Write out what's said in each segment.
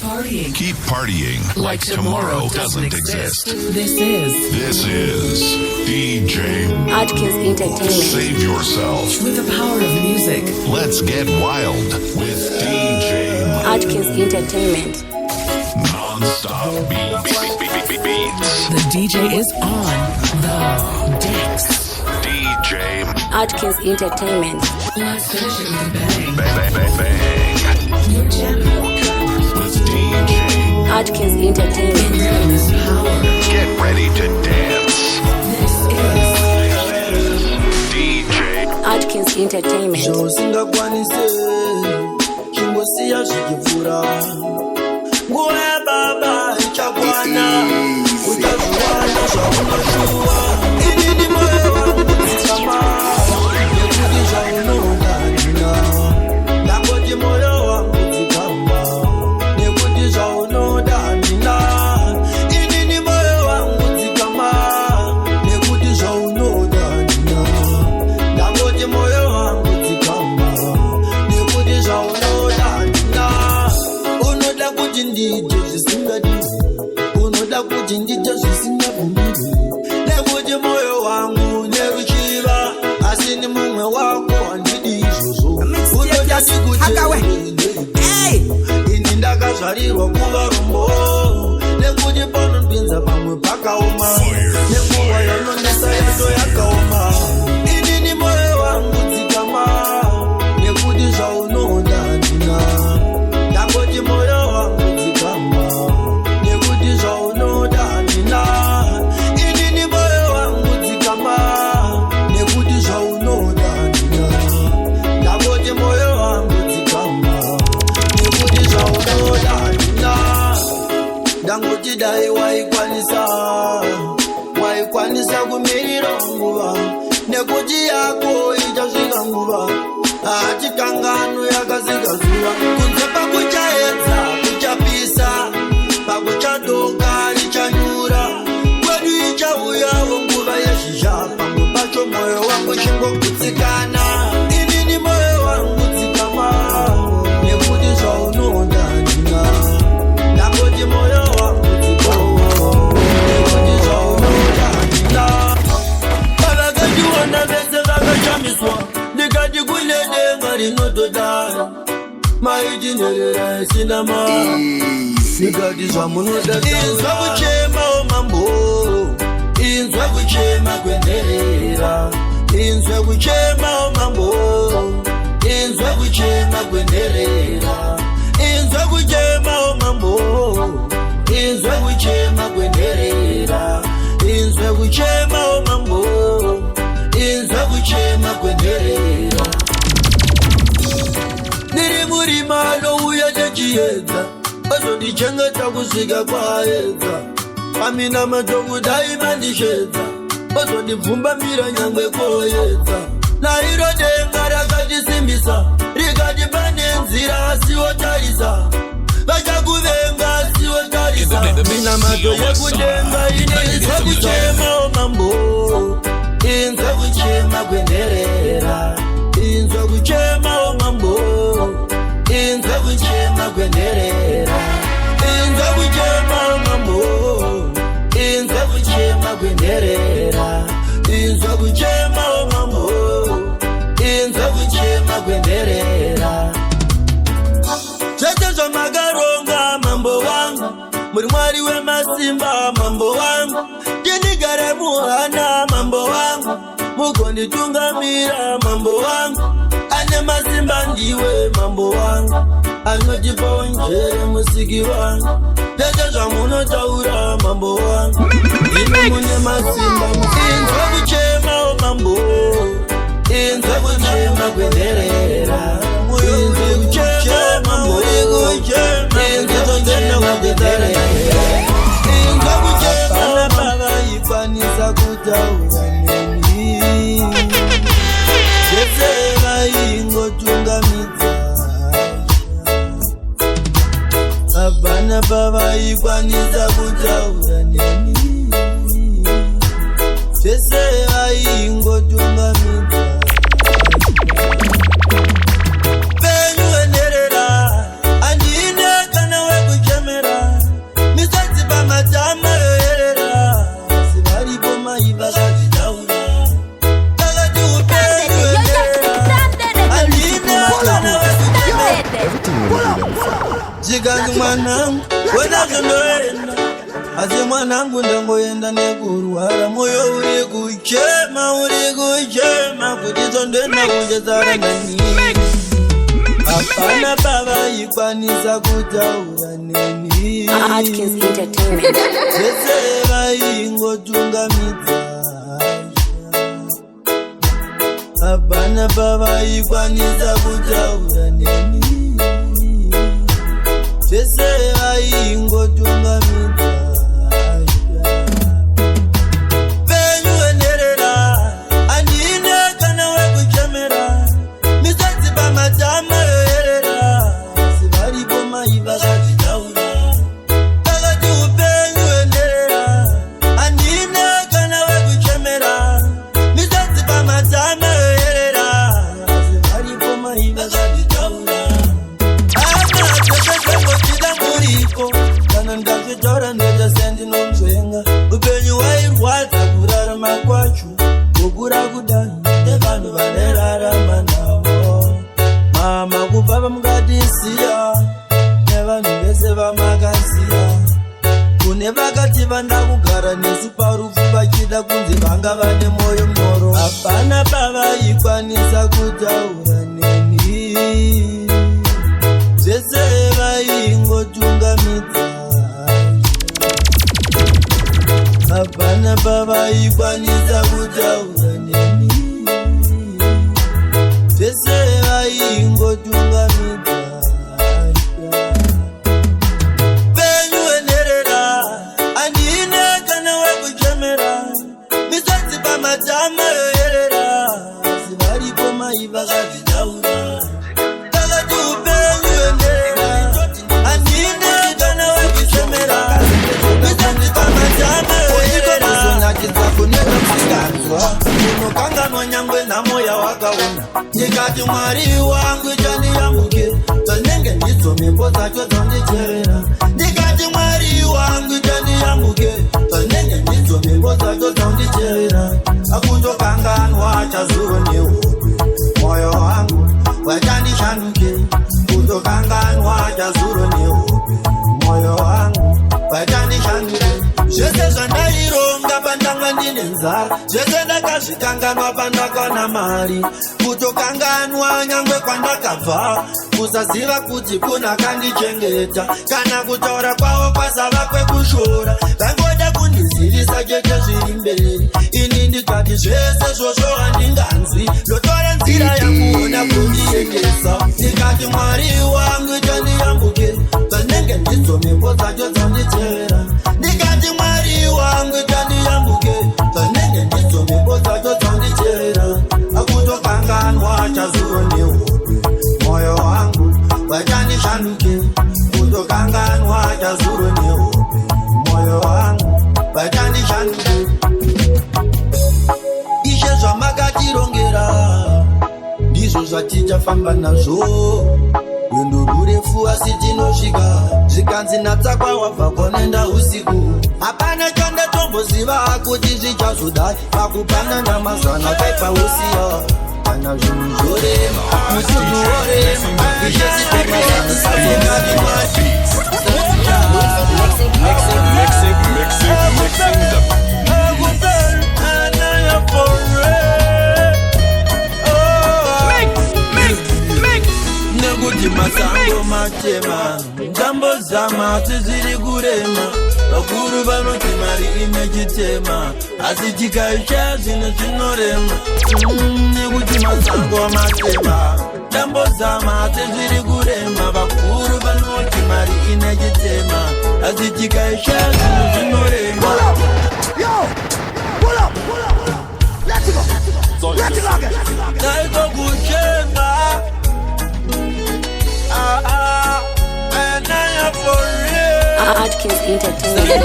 partying. Keep partying like tomorrow doesn't exist. This is DJ Atkins Entertainment. Save yourself with the power of music. Let's get wild with DJ Atkins Entertainment. Non-stop beats. The DJ is on the decks. DJ Atkins Entertainment. Let's finish it with a bang. Bang, bang, bang. Your channel With DJ Atkins Entertainment. Feel this power. Get ready to dance. This is DJ Atkins Entertainment. Usingakwanise chingosiya zvikivhura nguva yababa ichakwana utaziwana zvaunoshuwa inini moyo wangu dzikama nekuti zvaunoda ndina ndangoti moyo wangu dzikama nekuti zvaunoda ndina inini moyo wangu dzikama nekuti zvaunoda ndina ndangoti moyo wangu dzikama nekuti zvaunoda ndina unoda kuti ndite zvisingadiwe unoda kuti ndite zvisingabvumirwe nekuti moyo wangu neruchiva asi ni mumwe wako handidi izvozvo unoda ndikuteerere ini ndakazvarirwa kuva rumbo nekuti panopinza pamwe pakaoma nenguva yanonesa yato yakaoma inini moyo wangu dzikama nekuti zvaunoda ndina ndangoti moyo wangu dzikama nekuti zvaunoda ndina inini moyo wangu dzikama nekuti zvaunoda ndina ndangoti moyo wangu dzikama nekuti zvaunoda ndina ndangoti dai waikwanisa kumirira nguva nekuti yako ichasvika nguva hatikangano yakasika zuva kunze pakuchaedza kuchapisa pakuchadoka richanyura kwedu ichauyawo nguva yezhizha pamwe pacho moyo wangu chingokutsikana inini moyo wangu dzikama nekuti zvaunoda ndina ndangoti moyo wangu dzikama nekuti zvaunoda ndina pavakachiona vese vakashamiswa ndikati kune denga rinotodara maiti nherera isina mari ndikati zvamunoda inzwa kuchema omambo inzwa kuchema kwenherera inzwa kuchema omambo inzwa kuchema kwenherera inzwa kuchema omambo inzwa kuchema kwenherera inzwa kuchema omambo inzwa kuchema kwenherera ndiri murima nouya nechiedza ozondichengeta kusvika kwaedza pamina matokudai mandishedza ozondibvumbamira nyangwe koedza nairo denga rakatisimbisa rikati pane nzira asiwotarisa vachakuvenga asiwotarisa mina mato yekudenga ineinzwa kuchema omambo inzwa kuchema kwenherera inzwa kuchema omambo inzwa kuchema kwenherera inzwa kuchema omambo inzwa kuchema kwenherera inzwa kuchema omambo inzwa kuchema kwenherera zvese zvamakaronga mambo wangu muri mwari wemasimba mambo wangu tindigare muhana mambo wangu mugonditungamira mambo wangu ane masimba ndiwe mambo wangu anotipawo njere musiki wangu zvese zvamunotaura mambo wangu ime mune masimba inzwa kuchema omambo inzwa kuchema kwenherera inzwa kuchema omambo inzwa kuchema kwenherera inzwa kuchema omambo ikwanisa kutaura neni zvese vaingotungamidza hapana pavaikwanisa kutaura neni zvese vaingotungamidza penyu enherera handine kana wekuchema Zikazi mwanangu wena zondoenda asi mwanangu ndangoenda nekurwara moyo uri kuchema kuti zondoenda kunjezara nani hapana pavaikwanisa kutaura neni Atkins Entertainment. zvese vaingotungamidza hapana pavaikwanisa kutaura neni zvese vaingotungamidza penyu enherera handine kana wekuchemera misodzi pamatama yoherera asi varipo mai vakazvitaura vakati upenyu enherera handine kana wekuchemera misodzi pamatama yoherera asi varipo mai vakazvitaura kana ndakitaura ndechasendinonzvenga upenyu wairwadza kurarama kwacho kukura kudai nevanhu vanerarama navo mama kubva vamukatisiya nevanhu vese vamakasiya kune vakati vanda kugara nesu parufu vachida kunzi vanga vane mwoyo mnyoro hapana pavaikwanisa kutaura neni zvese vaingotungamidza hapana pavaikwanisa kutaura neni zvese vaingotungamidza penyu enherera handine kana wekuchemera misodzi pamatama yoherera asi varipo mai vakazvitaura vakati upenyu enherera handine kana wekuchemera misodzi pamatama yoherera kuneka msikanzwa unokanganwa nyangwe nhamo yawakaona ndikati mwari wangu chandiyambuke zvanenge ndidzo mhembo dzacho dzandicherera ndikati mwari wangu chandiyambuke zvanenge ndidzo mhembo dzacho dzandicherera akutokanganwa chazuro nehope mwoyo wangu wachandishanduke kutokanganwa chazuro nehope mwoyo wangu wachandishanduke zvese zvandaironga pandanga ndine nzara zvese ndakazvikanganwa pandakana mari kutokanganwa nyangwe kwandakabva kusaziva kuti kuna kandichengeta kana kutaura kwavo kwasava kwekushora vangoda kundizivisa chete zviri mberi ini ndikati zvese zvozvo handinganzwi ndotora nzira yakuona kundiendesa ndikati mwari wangu chandiyambuke zvanenge ndidzo mhembo dzacho dzanditeera ndikati mwari wangu chandiyambuke zvanenge ndidzo mhembo dzacho dzanditeera akutokanganwa chazuro nehope mwoyo wangu wachandishanduke kutokanganwa chazuro nehope mwoyo wangu wachandishanduke ishe zvamakatirongera ndizvo zvatichafamba nazvo rwendo rurefu asi tinosvika zvikanzi natsakwa wabva konenda usiku hapana chandatomboziva kuti zvichazodai pakupana namazana kaipa usiya kana zvinhu zvorema mutunhu worema nekuti masango matema njambo dzamati ziri kurema vakuru vanoti mari ine chitema asi chikaisha zvino zvinorema nekuti masango matema njambo dzamati ziri kurema vakuru vanoti mari ine chitema asi chikaisha zvino zvinorema taiko kuchema Atkins Entertainment.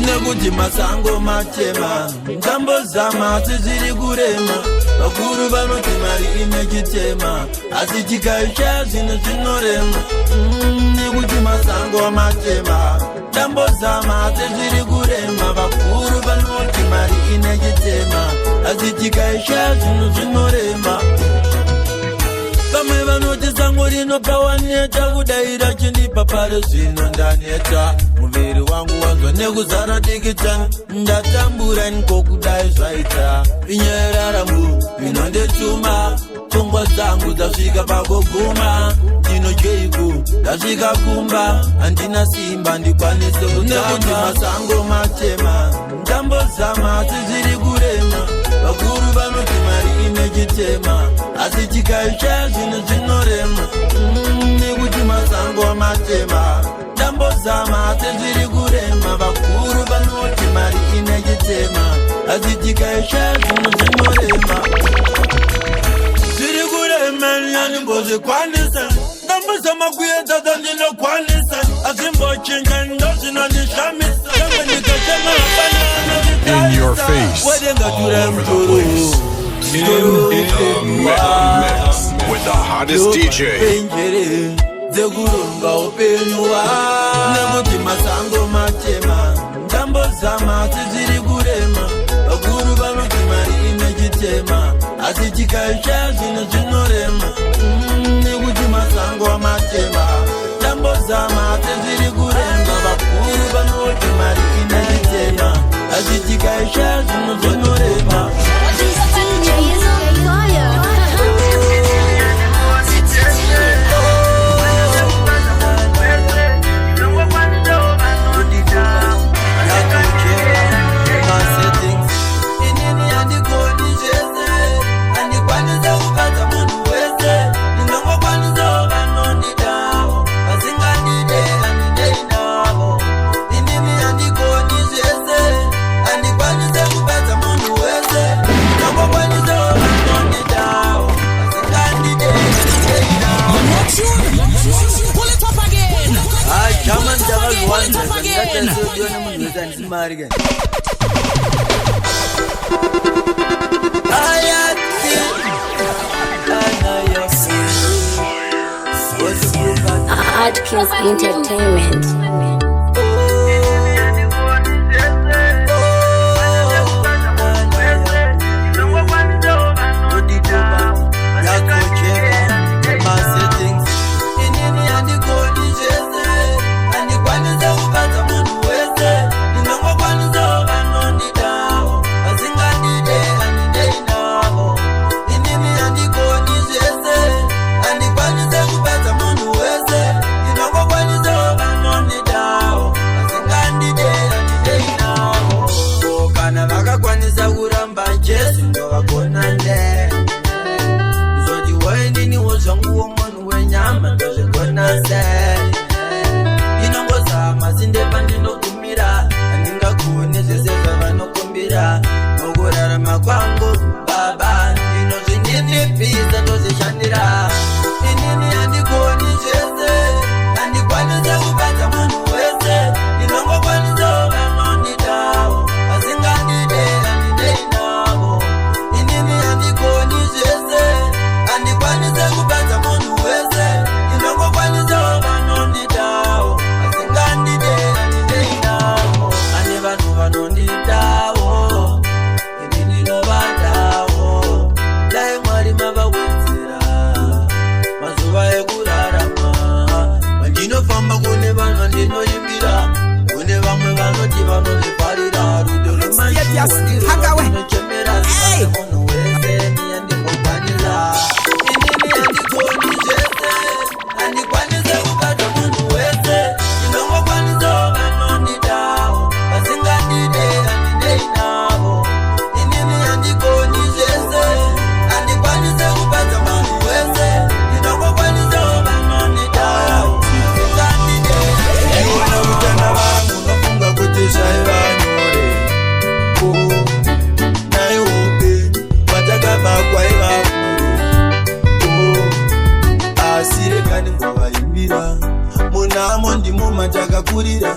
nekuti masango matema njambo dzamati ziri kurema vakuru vanoti mari ine chitema asi chikaisha zvino zvinorema nekuti masango matema njambo dzamati ziri kurema vakuru vanoti asi tikaisha zvinhu zvinorema. Vamwe vanoti sango rinopa waneta, kudaira chindipa pari zvino ndaneta. Muviri wangu wanzwa nekuzara dikitani, ndatambura nikokudai zvaita. Inyeraramu inondetuma, pfungwa dzangu dzasvika pakuguma. Ndinojeiku ndasvika kumba, handina simba ndikwanise kutamba. Masango matema, ndambozama asi zviri kurema. Vakuru vanoti mari inechitema, asi tikaisha zvinhu zvinorema. Nekuti masango matema, ndambozama asi zviri kurema. Vakuru vanoti mari inechitema, asi tikaisha zvinhu zvinorema. Zviri kurema ndinambozvikwanisa, ndambozama kuedza dzandinokwanisa, azvimbochinja ndozvinondishamisa. In your face, all over the place. In the mix with the hottest DJ. Dzekurunga upenyu nekuti masango matema, ndambozama asi zviri kurema. Vakuru vanoti mari inechitema, asi tikaisha zvinhu zvinorema. Nekuti masango matema, ndambozama asi zviri kurema. Vakuru vanoti mari inechitema, asi tikaisha zvinhu zvinorema. Hardkills Entertainment. kurira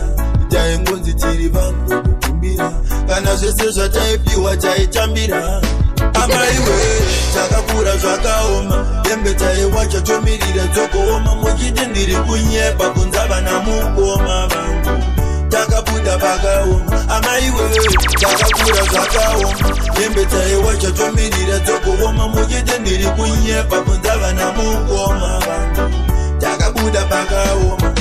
taingonzi tiri vangu kukumbira kana zvese zvataipiwa taitambira amaiwe takakura zvakaoma dembe taiwacha tomirira dzokooma muchiti ndiri kunyepa kunza vana mukoma vangu takabuda pakaoma amaiwe takakura zvakaoma yembetsai wacho tomirira dzokuoma muchete ndiri kunyepa kunza vana mukoma takabuda pakaoma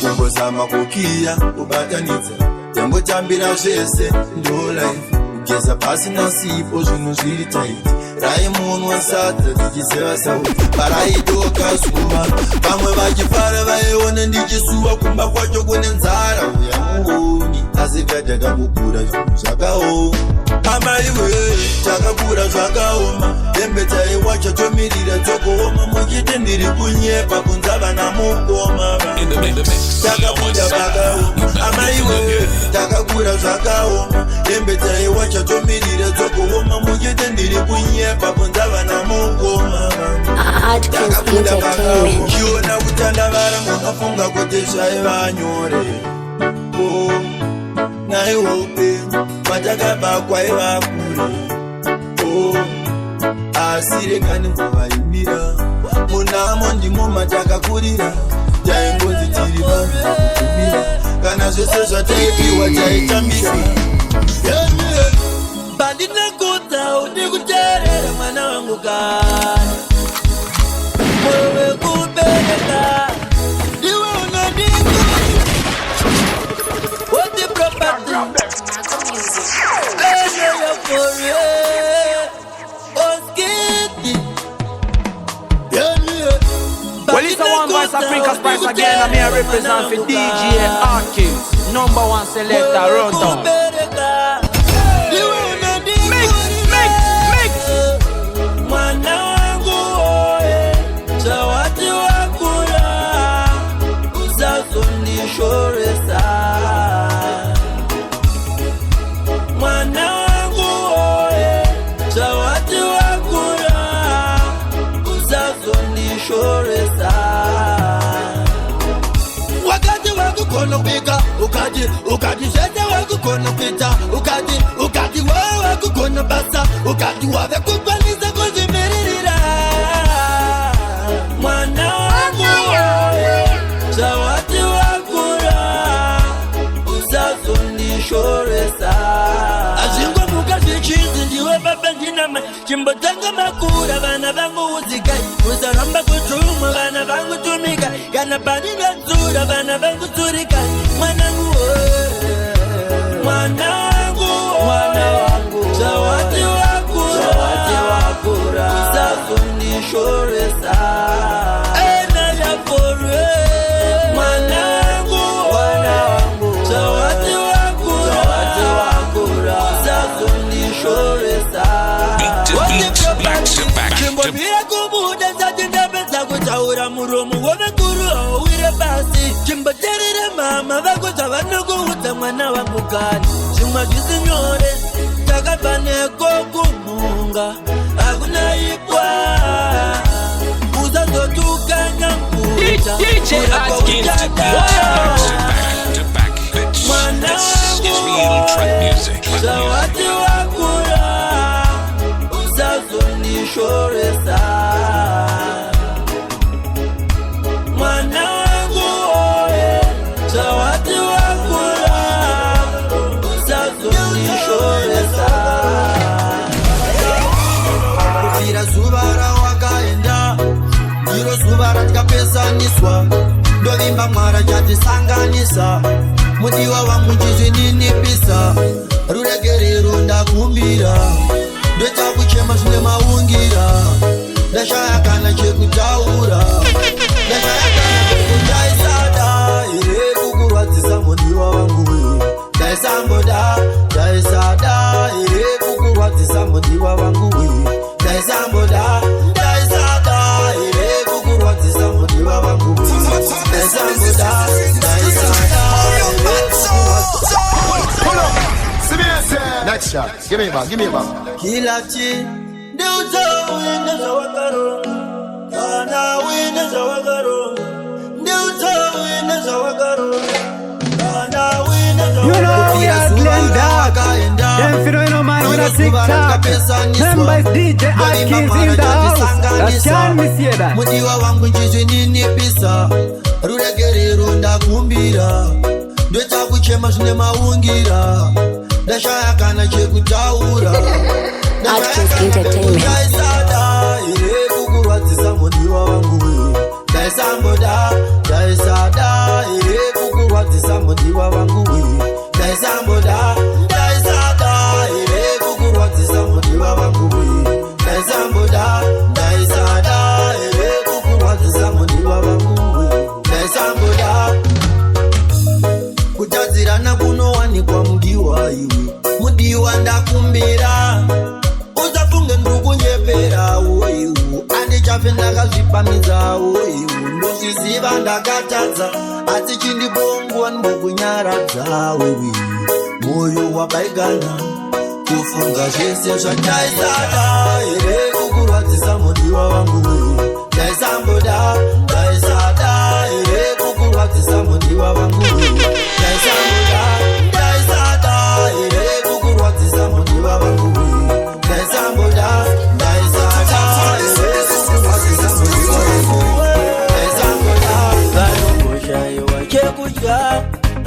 kungozama kukiya kubatanidza yangotambira zvese ndo life kugeza pasi nasipo zvinhu zviri taiti raimunwa sadza tichizeva sauti paraidoka zuva vamwe vachifara vaiona ndichisuva kumba kwacho kune nzara uyamuoni asi katakambukura zvinhu zvakaoma amaiwe takakura zvakaoma yembetsai wacho tomirira dzokuoma muchite ndiri kunyepa kunza vana mukoma takabuda pakaoma amaiwe takakura zvakaoma yembetsai wacho tomirira dzokuoma muchite ndiri kunyepa kunza vana mukoma takabuda pakaoma chiona kutandavara munofunga kuti zvaivanyore naihope matakabakwa ivakure asi rekani muvaimbira munamo ndimo matakakurira taingonzi tiri vanhu kukumbira kana zvese zvataipiwa taitambira bandinakudza uti kuteerera mwana wangu kana moyo wekubereka ndiwe unodingu woti property Well, it's a one voice Africa Spice again. I'm here represent for DJ Archives, #1 selector, Rundown. Mix. Mwanangu oye, chawati wakula, uzazonishoresa. Mwanangu oye, chawati wakula, uzazonishoresa. Wakati wakukona pika, ukati shete wakukona pita, ukati wewe wakukona basa, ukati wave kupaniza kuzimirira. Mwanangu oye, chawati wakula, uzazonishoresa. Azingwa mukazi chizi ndiwe baba ndinama, chimbotanga makura vana vangu uzikai, uzaramba kutumwa vana vangu tumika, kana badina nzura vana vangu turika. Mwanangu oye, mwanangu oye, chawati wakura, uzazonishoresa. Ena ya forwe, mwanangu oye, chawati wakura, uzazonishoresa. Chimbomira kubuda zadinabeza kutaura muromo wavekuru awire basi. Chimboterere mama vakuta vanokuudza mwana wangu kani. Zvimwe zvisinyore takafaneko kumunga hakuna ipwa uzazotukanya mkuta DJ Atkins to back hits. This is real trap music. chawati wakura uzazonishoresa. Mwanangu oye, chawati wakura uzazonishoresa. kubvira zuva rawakaenda ndiro zuva ratikapesaniswa ndovimba mwara chatisanganisa mudiwa wangu chizvininipisa ruregerero ndakumbira ndotakuchema zvine maungira ndashaya kana chekutaura ndashaya kana chekutaisada ere kukurwadzisa mudiwa wangu ndaisamboda ndaisada ere kukurwadzisa mudiwa wangu ndaisamboda ndaisada ere kukurwadzisa mudiwa wangu ndaisamboda ndaisada Next shot. Give me a back. Kilachi ndiudzawina zvawakaronga kana wina zvawakaronga ndiudzawina zvawakaronga kana wina You know we are Glenn Dog. Them feel no man with a TikTok. Remember it's DJ Atkins in the house. That's can't miss you that. mudiwa wangu chizvininipisa ruregerero ndakumbira ndoita kuchema zvine maungira ndashaya kana chekutaura Artist Entertainment. ndaisada ere kukurwadzisa mundiwa wangu ndaisamboda ndaisada ere kukurwadzisa mundiwa wangu ndaisamboda ndaisada ere kukurwadzisa mundiwa wangu ndaisamboda ndaisada ere kukurwadzisa mundiwa wangu ndaisamboda kutadzirana kunowanikwa mudiwa iwe mudiwa ndakumbira usafunge ndukunyepera woiwu andichafe ndakazvipamidza woiwu ndozviziva ndakatadza asi chindibongwa ndimbokunyaradza wewe moyo wabaigana kufunga zvese zvataisada here kukurwadzisa mudiwa wangu ndaisamboda ndaisada here kukurwadzisa mudiwa wangu ndaisamboda ndaisada here kukurwadzisa mudiwa wangu ndaisamboda ndaisada here kukurwadzisa mudiwa wangu ndaisamboda vanomboshayiwa chekudya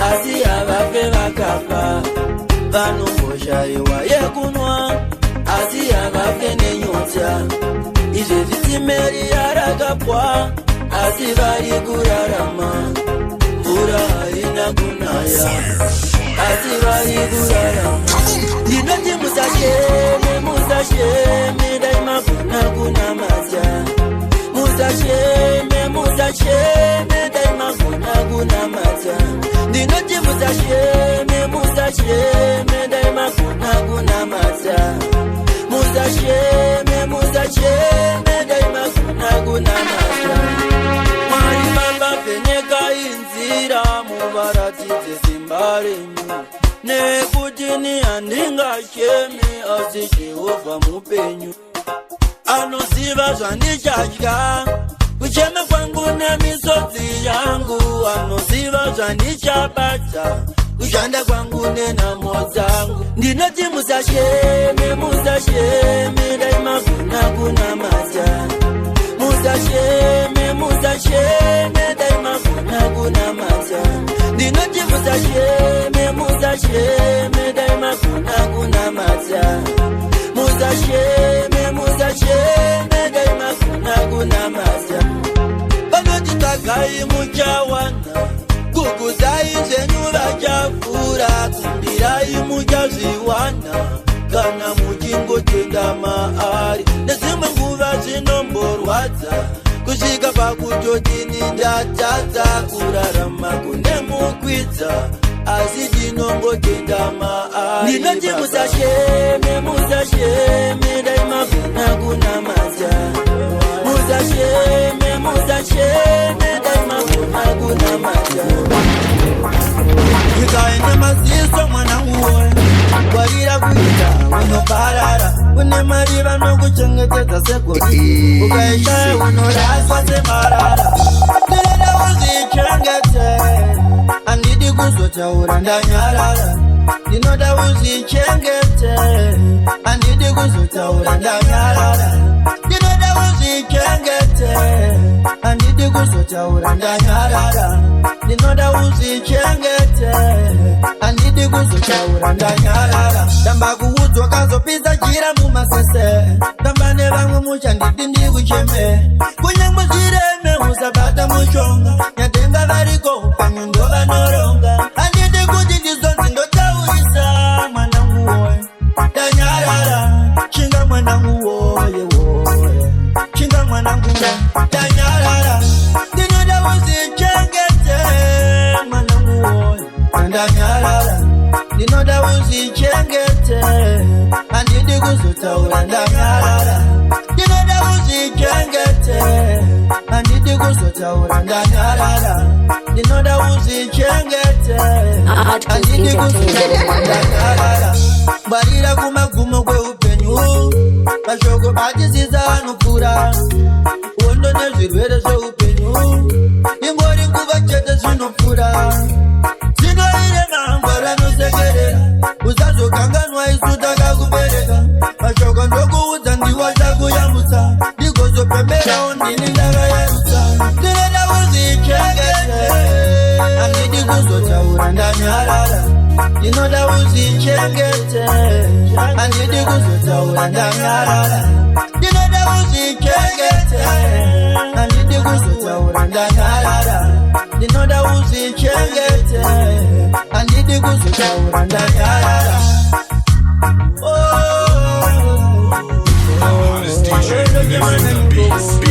asi havafe vakafa vanomboshayiwa yekunwa asi havafe nenyota izvi zvitimeri yarakapwa asi vari kurarama mvura haina kunaya asi vari kurarama ndinoti musasheme musasheme daimagona kunamata musasheme musasheme daimagona kunamata ndinoti musasheme musasheme daimagona kunamata musasheme musasheme daimagona kunamata mwari baba vheneka inzira muvaratidze simba renyu nekuti ni handingashemi asi jehovha mupenyu anoziva zvandichadya kuchema kwangu nemisodzi yangu anoziva zvandichabata kushanda kwangu nenhamo dzangu ndinoti musasheme musasheme daimagona kunamata musasheme musasheme daimagona kunamata ndinoti musasheme musasheme daimagona kunamata musasheme musasheme daimagona kunamata vanoti tagai muchawana kukuzai zvenyu vachafura kumbirai muchazviwana kana muchingotenda maari nedzimwe nguva zvinomborwadza kusvika pakutotini ndatadza kurarama kune mukwidza asi ndinongotenda maari ndinoti musasheme musasheme daimagona kunamata musasheme musasheme daimagona kunamata ikaine maziso mwana uwoe warira kuita unoparara une mari vanokuchengetedza segori ukaishaya unoraswa semarara ndinoda uzvichengete handidi kuzotaura ndanyarara ndinoda uzvichengete handidi kuzotaura ndanyarara ndinoda uzvichengete handidi kuzotaura ndanyarara ndinoda uzvichengete handidi kuzotaura ndanyarara ndamba kuudzwa kazopisa jira mumasese ndamba nevamwe muchandidi ndikucheme kunyangwe zvireme usabata mushonga nyatenga variko upenyu ndo vanoronga handidi kuti ndizonzi ndotaurisa mwanangu woye ndanyarara chinga mwanangu woye woye chinga mwanangu woye ndanyarara ndinoda uzvichengete mwanangu woye ndanyarara ndinoda uzvichengete handidi kuzotaura ndanyarara ndinoda uzvichengete handidi kuzotaura ndanyarara ndinoda uzvichengete handidi kuzotaura ndanyarara ngwarira kumagumo kweupenyu mashoko atisisa anopfuura wondo nezvirwere zveupenyu ingori nguva chete zvinopfuura zvinoirema ngwara nosekerera usazokanganwa isu takakubereka mashoko ndokuudza ndiwa chakuyambusa ndigozopemberawo ndini ndakayarutsa ndinoda uzvichengete handidi kuzotaura kutaura ndanyarara ndinoda uzichengete handidi kuzotaura ndanyarara ndinoda uzichengete handidi kuzotaura ndanyarara ndinoda uzichengete handidi kuzotaura ndanyarara Hottest DJ mixing the beats.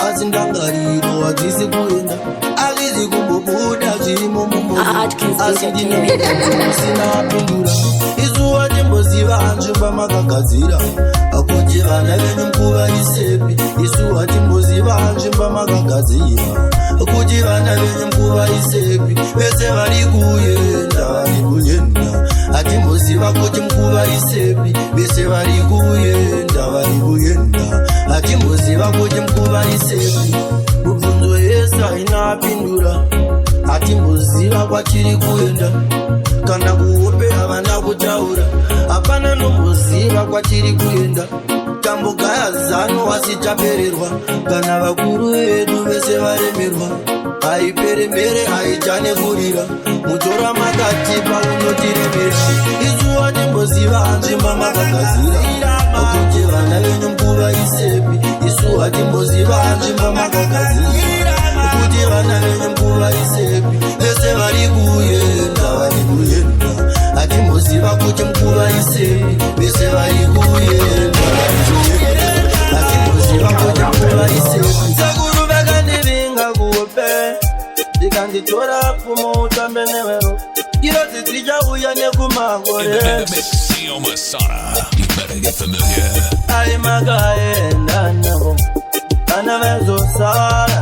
azindangariro hadzisi kuenda azizi kumbobuda zviri mumumosina pindura izuva timboziva hanzvimba makagadzira akuti vana venyu mkuva isepi isuva timboziva hanzvimba makagadzira kuti vana venyu mkuva isepi vese vari kuyenda hatimboziva kuti mkuva isepi vese vari kuyenda hatimboziva kuti mkuva isepi mubvunzo yese haina pindura hatimboziva kwatiri kuenda kana kuhope havana kutaura hapana nomboziva kwatiri kuenda tambogaya zano wasitapererwa kana vakuru vedu vese varemerwa haiperembere haitane kurira mutora makatipa unotiremera izuva timboziva hanzvimba makagadzira akuti vana venyu mkuva isepi isuva timboziva hanzvimba makagadzira akuti vana venyu mkuva isepi vese vari kuyenda hatimboziva kuti mkuva isepi vese vari kuyenda hatimboziva kuti mkuva isepi sekuru vakandivinga kuhope ndikanditora pfumo utambe nevero iro dzidzichauya nekumangore ai makaenda navo vana vezosara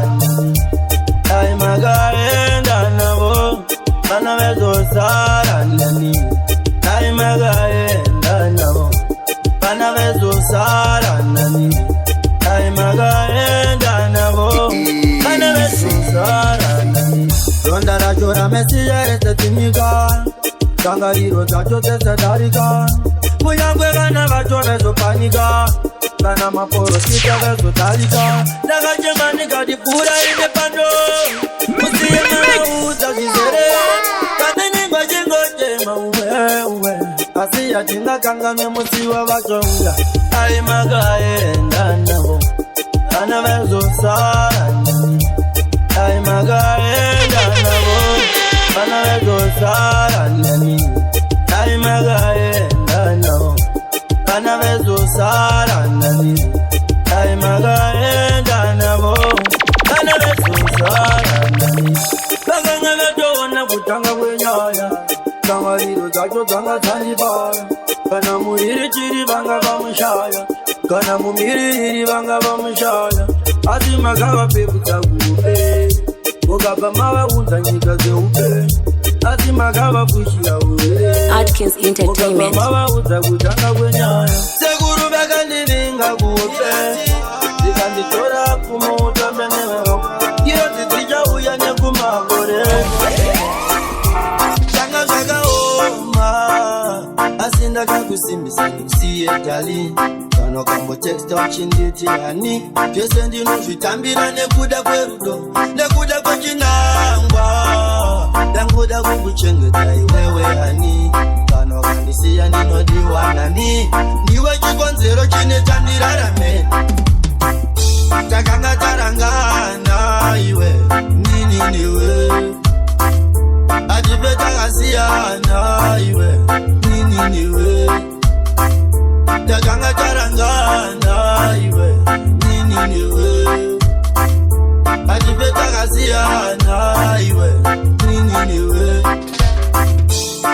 ai makaenda navo vana vezosara nani ai makaenda navo vana vezosara nani ai makaenda navo vana vezosara nani ronda racho ramesiya retetimika dangariro dzacho dzesedarika kunyangwe vana vacho vezopanika kana maporosita vezodarika ndakachema ndikatipfuura ine pando musiye manaudza zvizere kaneningwa chingotema umwe asi yatingakanganwe musiwa vachouya ai makaenda navo vana vezosara nani ai makaenda navo vana vezosara nani ai makaenda navo vana vezosara nani ai makaenda navo vana vezosara nani vakanga vatoona kutanga kwenyaya dangariro dzacho dzanga dzandibara kana muriri chiri vanga vamushaya kana mumiriri vanga vamushaya asi makavapepudza kuupe mukabva mavaudza nyika dzeupe asi makavafushira ure Atkins Entertainment. mavaudza kutanga kwenyaya sekuru vakandivinga kuupe ndikanditora kumoutambe nevero iyo dzidzichauya nekumangore zvanga zvakaoma asi ndakakusimbisa ndikusiye dali kana ukambotexta uchinditi hani zvese ndinozvitambira nekuda kwerudo nekuda kwechinangwa ndangoda kukuchengeta iwewe hani kana ukandisiya ndinodiwa nani ndiwe chikonzero chine chandirarame takanga tarangana iwe nini niwe atipe takasiyana iwe nini niwe takanga tarangana iwe nini niwe atipe takasiyana iwe nini niwe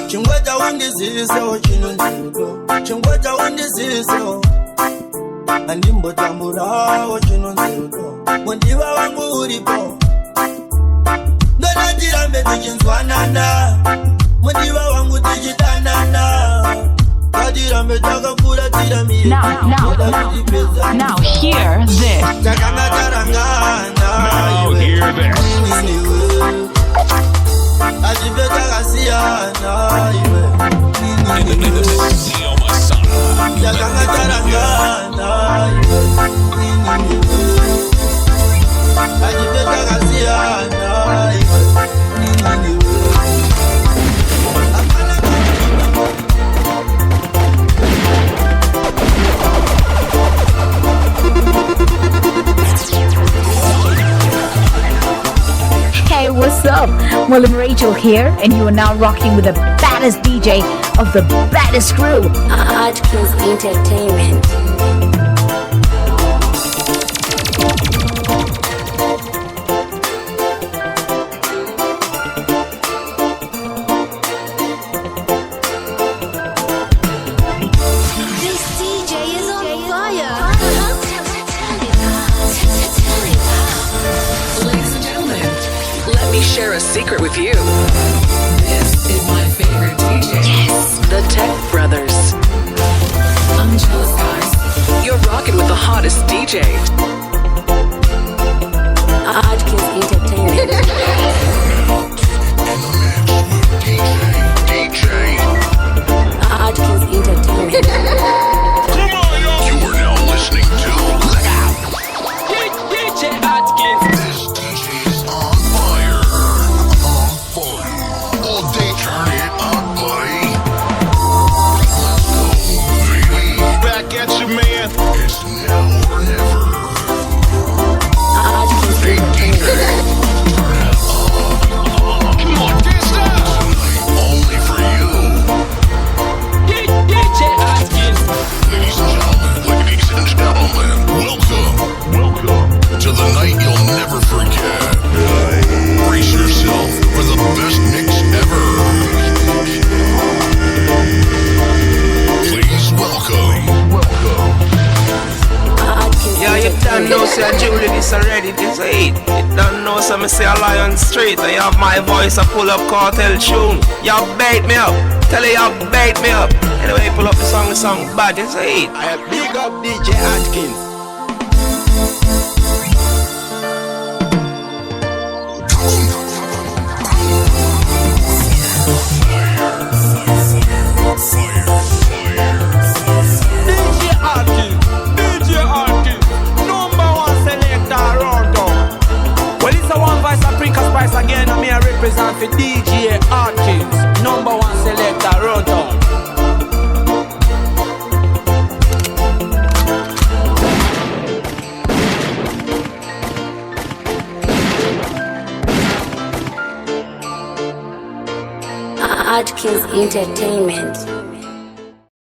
chingweta undizisewo chinonzirudo chingweta undizisewo andimbotamburawo chinonzirudo mundiva wangu uripo ndonatirambe tichinzwanana mundiva wangu tichidanana ngatirambe takakura tiramire Now hear this. takanga tarangana iwe niniwe atipe takasiyana iwe niniwe takanga tarangana iwe what's up? Well, I'm Rachel here, and you are now rocking with the baddest DJ of the baddest crew, Atkins Entertainment. Share a secret with you. This is my favorite DJ. Yes, the Tech Brothers. I'm jealous, guys. You're rocking with the hottest DJ. Atkins Entertainment. DJ. Atkins Entertainment. Come on, y'all. You are now listening to Look Out. DJ Atkins. This DJ is on fire. All day, turn it up, buddy. Let's go, baby. Back at you, man. It's now or never. Atkins Hey, DJ. Turn it up. Come on, dance now. Only for you. DJ Atkins. Ladies and gentlemen, welcome to the night you'll never forget. Brace yourself for the best mix ever. Please welcome. Yeah, you don't know, say Julie, this already, this ain't. You don't know, so me say a Lion Street. I have my voice, I pull up cartel tune. Y'all bait me up, tell you y'all bait me up. Anyway, pull up the song bad, this ain't. I have big up DJ Atkins. DJ Atkins, number one selector around town. Well, it's a one voice Africa Spice again, and me I represent for DJ Atkins, number one selector around town. Atkins Entertainment.